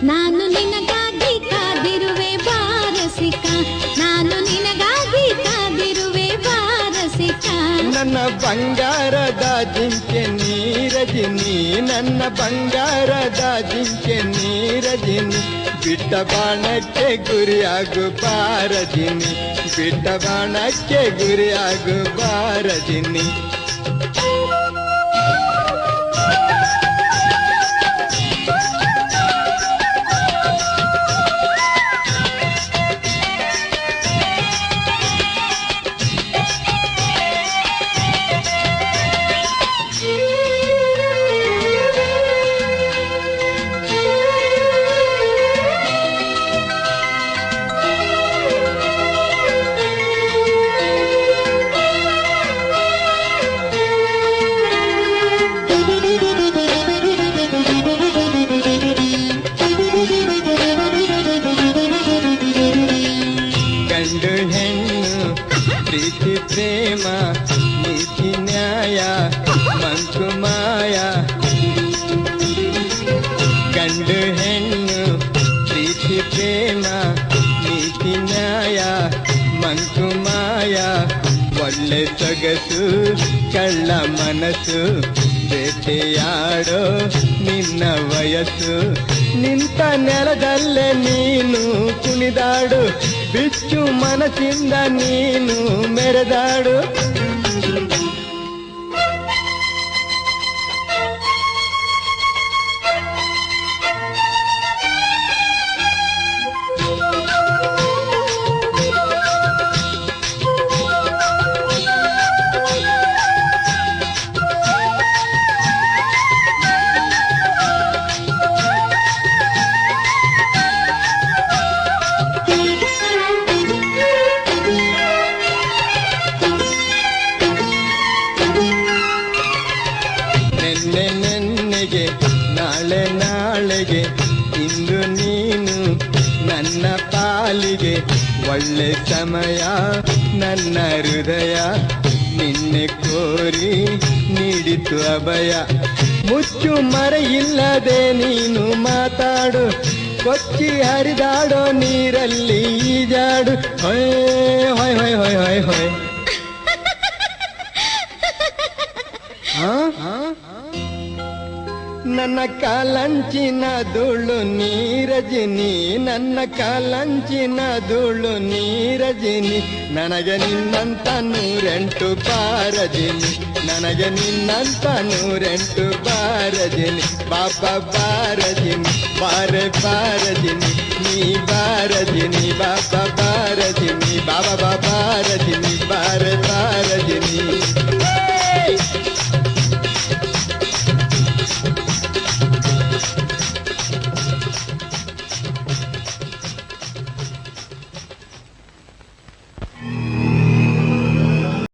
ನಾನು ನಿನಗಾಗಿ ಕಾದಿರುವೆ ಬಾರಸಿಕ, ನಾನು ನಿನಗಾಗಿ ಕಾದಿರುವೆ ಬಾರಸಿಕ. ನನ್ನ ಬಂಗಾರದ ಜಿಂಕೆ ನೀರಜಿನಿ, ನನ್ನ ಬಂಗಾರದ ಜಿಂಕೆ ನೀರಜಿನಿ, ಬಿಟ್ಟ ಬಾಣಕ್ಕೆ ಗುರಿಯಾಗು ಬಾರಜಿನಿ, ಬಿಟ್ಟ ಬಾಣಕ್ಕೆ ಗುರಿಯಾಗು ಬಾರಜಿನಿ. ಗಂಡು ಹೆಣ್ಣು ಪ್ರೀತಿ ಪ್ರೇಮ ನೀತಿ ನ್ಯಾಯ ಮಂಕು ಮಾಯ, ಗಂಡು ಹೆಣ್ಣು ಪ್ರೀತಿ ಪ್ರೇಮ ನೀತಿ ನ್ಯಾಯ ಮಂಕು ಮಾಯ, ಒಳ್ಳೆ ಸೊಗಸು ಕಳ್ಳ ಮನಸ್ಸು ಬೇಟೆಯಾಡೋ ನಿನ್ನ ವಯಸ್ಸು, ನಿಂತ ನೆಲದಲ್ಲೇ ನೀನು ಕುಣಿದಾಡು, ಬಿಚ್ಚು ಮನಸ್ಸಿಂದ ನೀನು ಮೆರೆದಾಡು. ನೆನ್ನೆಗೆ ನಾಳೆ ನಾಳೆಗೆ ಇಂದು ನೀನು ನನ್ನ ಪಾಲಿಗೆ, ಒಳ್ಳೆ ಸಮಯ ನನ್ನ ಹೃದಯ ನಿನ್ನೆ ಕೋರಿ ನೀಡಿತು ಅಭಯ. ಮುಚ್ಚು ಮರೆಯಿಲ್ಲದೆ ನೀನು ಮಾತಾಡು, ಕೊಚ್ಚಿ ಹರಿದಾಡೋ ನೀರಲ್ಲಿ ಈಜಾಡು. ಹೊಯ್ ಹೊಯ್ ಹೊಯ್ ಹೊಯ್ ಹೊಯ್ ಹೊಯ್. ನನ್ನ ಕಾಲಂಚಿನ ಧೂಳು ನೀರಜಿನಿ, ನನ್ನ ಕಾಲಂಚಿನ ಧೂಳು ನೀರಜಿನಿ, ನನಗೆ ನಿನ್ನಂತ 108 ಬಾರಜಿನಿ, ನನಗೆ ನಿನ್ನಂತ 108 ಬಾರಜಿನಿ. ಬಾಬಾ ಬಾರಜಿನಿ ಬಾರೆ ಬಾರಜಿನಿ, ನೀ ಬಾರಜಿನಿ ಬಾಬಾ ಬಾರಜಿನಿ, ಬಾಬಾ ಬಾರಜಿನಿ.